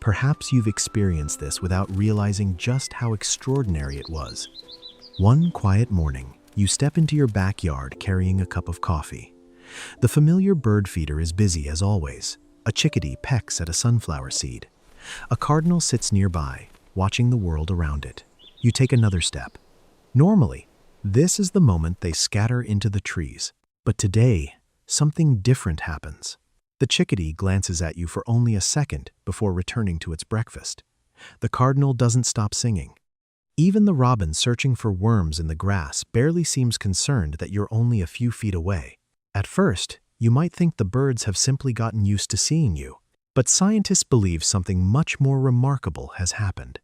Perhaps you've experienced this without realizing just how extraordinary it was. One quiet morning, you step into your backyard carrying a cup of coffee. The familiar bird feeder is busy as always. A chickadee pecks at a sunflower seed. A cardinal sits nearby, watching the world around it. You take another step. Normally, this is the moment they scatter into the trees. But today, something different happens. The chickadee glances at you for only a second before returning to its breakfast. The cardinal doesn't stop singing. Even the robin searching for worms in the grass barely seems concerned that you're only a few feet away. At first, you might think the birds have simply gotten used to seeing you, but scientists believe something much more remarkable has happened.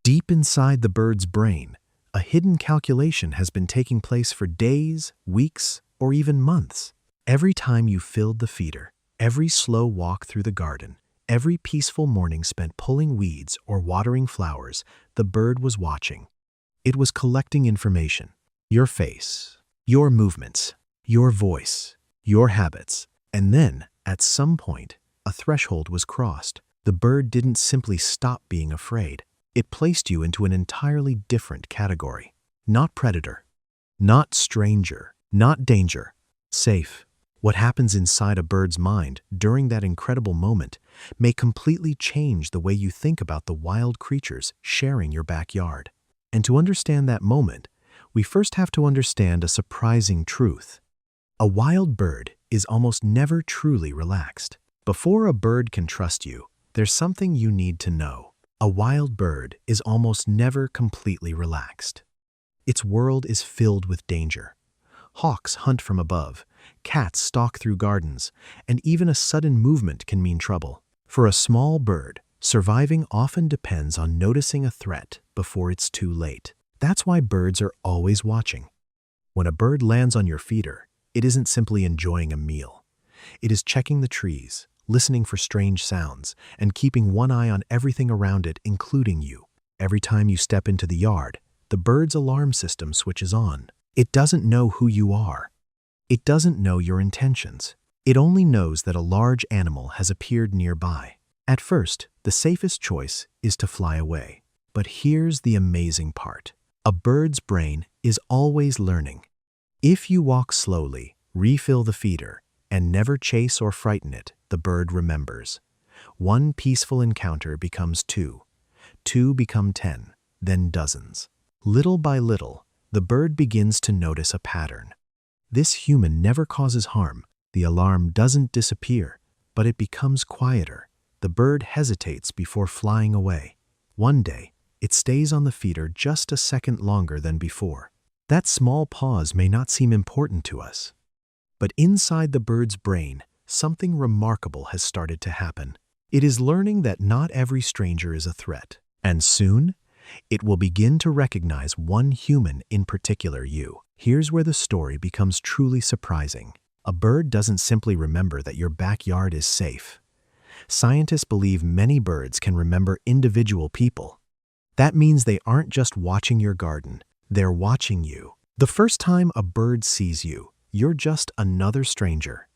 Deep inside the bird's brain, a hidden calculation has been taking place for days, weeks, or even months. Every time you filled the feeder, every slow walk through the garden, every peaceful morning spent pulling weeds or watering flowers, the bird was watching. It was collecting information. Your face, your movements, your voice, your habits. And then, at some point, a threshold was crossed. The bird didn't simply stop being afraid. It placed you into an entirely different category. Not predator, not stranger, not danger. Safe. What happens inside a bird's mind during that incredible moment may completely change the way you think about the wild creatures sharing your backyard. And to understand that moment, we first have to understand a surprising truth. A wild bird is almost never truly relaxed. Before a bird can trust you, there's something you need to know. A wild bird is almost never completely relaxed. Its world is filled with danger. Hawks hunt from above, cats stalk through gardens, and even a sudden movement can mean trouble. For a small bird, surviving often depends on noticing a threat before it's too late. That's why birds are always watching. When a bird lands on your feeder, it isn't simply enjoying a meal. It is checking the trees, listening for strange sounds, and keeping one eye on everything around it, including you. Every time you step into the yard, the bird's alarm system switches on. It doesn't know who you are. It doesn't know your intentions. It only knows that a large animal has appeared nearby. At first, the safest choice is to fly away. But here's the amazing part. A bird's brain is always learning. If you walk slowly, refill the feeder, and never chase or frighten it, the bird remembers. One peaceful encounter becomes two. Two become 10, then dozens. Little by little, the bird begins to notice a pattern. This human never causes harm. The alarm doesn't disappear, but it becomes quieter. The bird hesitates before flying away. One day, it stays on the feeder just a second longer than before. That small pause may not seem important to us. But inside the bird's brain, something remarkable has started to happen. It is learning that not every stranger is a threat. And soon, it will begin to recognize one human in particular, you. Here's where the story becomes truly surprising. A bird doesn't simply remember that your backyard is safe. Scientists believe many birds can remember individual people. That means they aren't just watching your garden, they're watching you. The first time a bird sees you, you're just another stranger.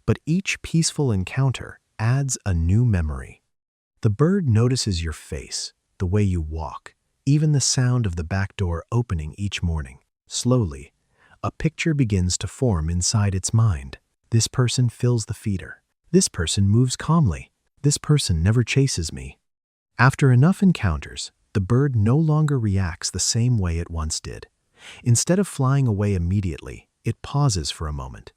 But each peaceful encounter adds a new memory. The bird notices your face, the way you walk, even the sound of the back door opening each morning. Slowly, a picture begins to form inside its mind. This person fills the feeder. This person moves calmly. This person never chases me. After enough encounters, the bird no longer reacts the same way it once did. Instead of flying away immediately, it pauses for a moment.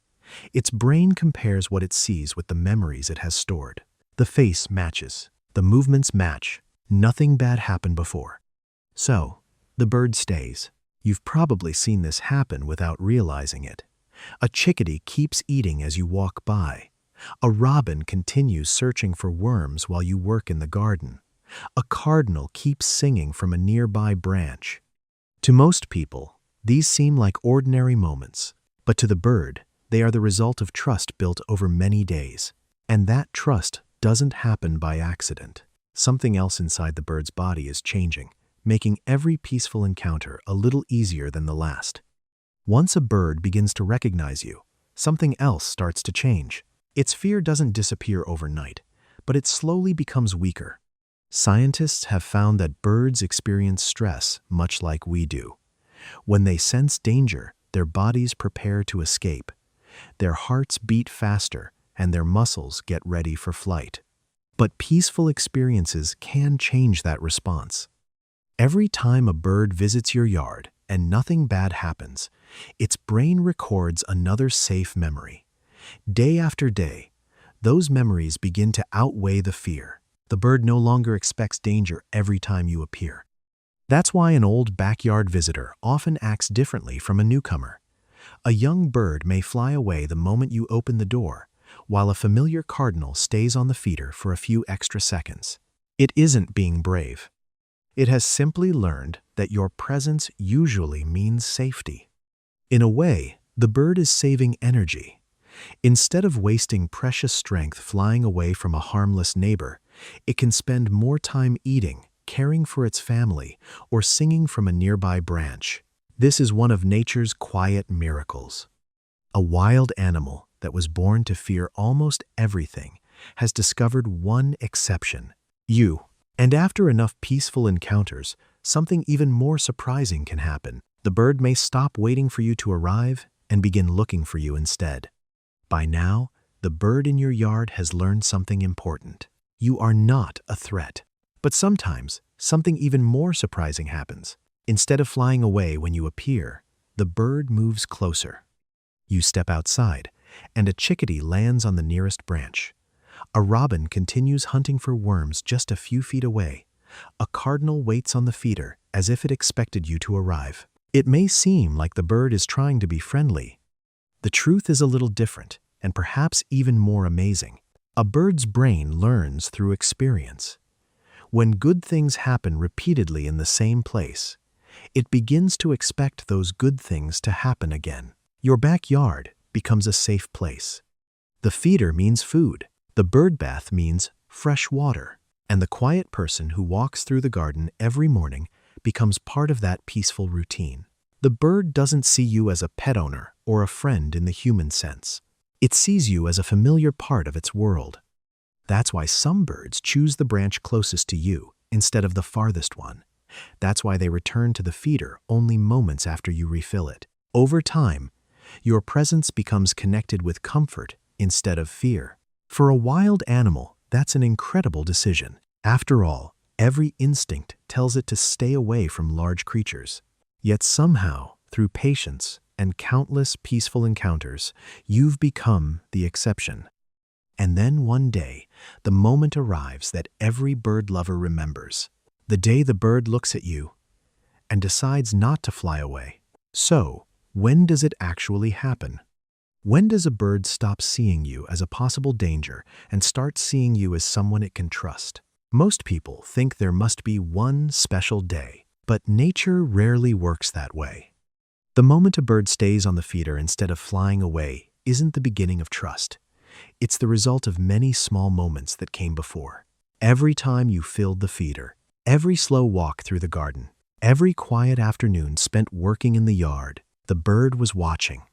Its brain compares what it sees with the memories it has stored. The face matches. The movements match. Nothing bad happened before. So, the bird stays. You've probably seen this happen without realizing it. A chickadee keeps eating as you walk by. A robin continues searching for worms while you work in the garden. A cardinal keeps singing from a nearby branch. To most people, these seem like ordinary moments, but to the bird, they are the result of trust built over many days. And that trust doesn't happen by accident. Something else inside the bird's body is changing, making every peaceful encounter a little easier than the last. Once a bird begins to recognize you, something else starts to change. Its fear doesn't disappear overnight, but it slowly becomes weaker. Scientists have found that birds experience stress much like we do. When they sense danger, their bodies prepare to escape. Their hearts beat faster, and their muscles get ready for flight. But peaceful experiences can change that response. Every time a bird visits your yard and nothing bad happens, its brain records another safe memory. Day after day, those memories begin to outweigh the fear. The bird no longer expects danger every time you appear. That's why an old backyard visitor often acts differently from a newcomer. A young bird may fly away the moment you open the door, while a familiar cardinal stays on the feeder for a few extra seconds. It isn't being brave. It has simply learned that your presence usually means safety. In a way, the bird is saving energy. Instead of wasting precious strength flying away from a harmless neighbor, it can spend more time eating, caring for its family, or singing from a nearby branch. This is one of nature's quiet miracles. A wild animal that was born to fear almost everything has discovered one exception: you. And after enough peaceful encounters, something even more surprising can happen. The bird may stop waiting for you to arrive and begin looking for you instead. By now, the bird in your yard has learned something important. You are not a threat. But sometimes, something even more surprising happens. Instead of flying away when you appear, the bird moves closer. You step outside, and a chickadee lands on the nearest branch. A robin continues hunting for worms just a few feet away. A cardinal waits on the feeder as if it expected you to arrive. It may seem like the bird is trying to be friendly. The truth is a little different, and perhaps even more amazing. A bird's brain learns through experience. When good things happen repeatedly in the same place, it begins to expect those good things to happen again. Your backyard becomes a safe place. The feeder means food. The bird bath means fresh water. And the quiet person who walks through the garden every morning becomes part of that peaceful routine. The bird doesn't see you as a pet owner or a friend in the human sense. It sees you as a familiar part of its world. That's why some birds choose the branch closest to you instead of the farthest one. That's why they return to the feeder only moments after you refill it. Over time, your presence becomes connected with comfort instead of fear. For a wild animal, that's an incredible decision. After all, every instinct tells it to stay away from large creatures. Yet somehow, through patience and countless peaceful encounters, you've become the exception. And then one day, the moment arrives that every bird lover remembers. The day the bird looks at you and decides not to fly away. So, when does it actually happen? When does a bird stop seeing you as a possible danger and start seeing you as someone it can trust? Most people think there must be one special day, but nature rarely works that way. The moment a bird stays on the feeder instead of flying away isn't the beginning of trust. It's the result of many small moments that came before. Every time you filled the feeder, every slow walk through the garden, every quiet afternoon spent working in the yard, the bird was watching.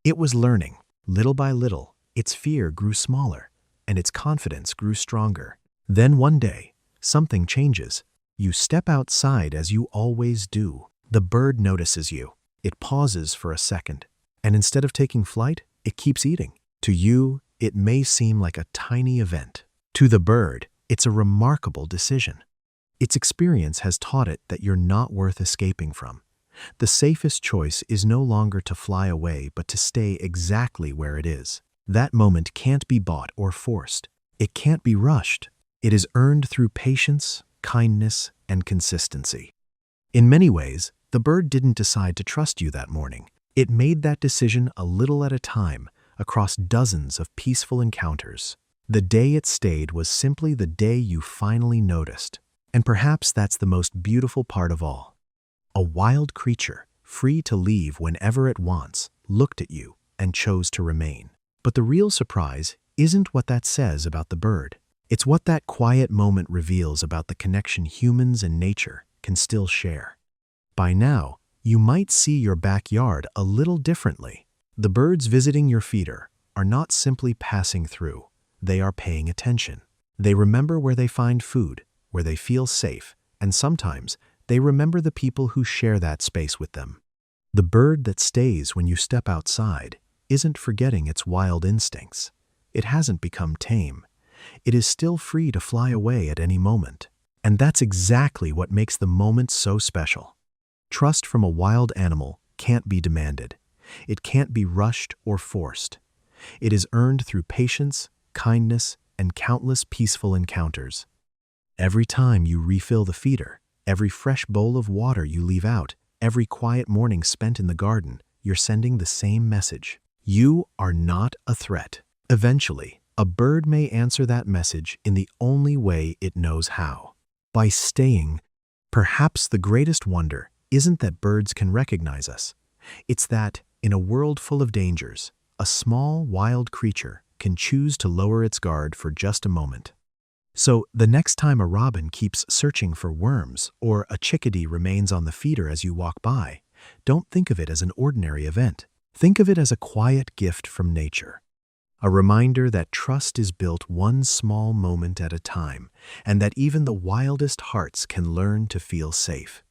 It was learning. Little by little, its fear grew smaller, and its confidence grew stronger. Then one day, something changes. You step outside as you always do. The bird notices you. It pauses for a second, and instead of taking flight, it keeps eating. To you, it may seem like a tiny event. To the bird, it's a remarkable decision. Its experience has taught it that you're not worth escaping from. The safest choice is no longer to fly away, but to stay exactly where it is. That moment can't be bought or forced. It can't be rushed. It is earned through patience, kindness, and consistency. In many ways, the bird didn't decide to trust you that morning. It made that decision a little at a time, across dozens of peaceful encounters. The day it stayed was simply the day you finally noticed. And perhaps that's the most beautiful part of all. A wild creature, free to leave whenever it wants, looked at you and chose to remain. But the real surprise isn't what that says about the bird. It's what that quiet moment reveals about the connection humans and nature can still share. By now, you might see your backyard a little differently. The birds visiting your feeder are not simply passing through. They are paying attention. They remember where they find food, where they feel safe, and sometimes they remember the people who share that space with them. The bird that stays when you step outside isn't forgetting its wild instincts. It hasn't become tame. It is still free to fly away at any moment. And that's exactly what makes the moment so special. Trust from a wild animal can't be demanded. It can't be rushed or forced. It is earned through patience, kindness, and countless peaceful encounters. Every time you refill the feeder, every fresh bowl of water you leave out, every quiet morning spent in the garden, you're sending the same message. You are not a threat. Eventually, a bird may answer that message in the only way it knows how. By staying. Perhaps the greatest wonder isn't that birds can recognize us. It's that, in a world full of dangers, a small, wild creature can choose to lower its guard for just a moment. So, the next time a robin keeps searching for worms or a chickadee remains on the feeder as you walk by, don't think of it as an ordinary event. Think of it as a quiet gift from nature. A reminder that trust is built one small moment at a time, and that even the wildest hearts can learn to feel safe.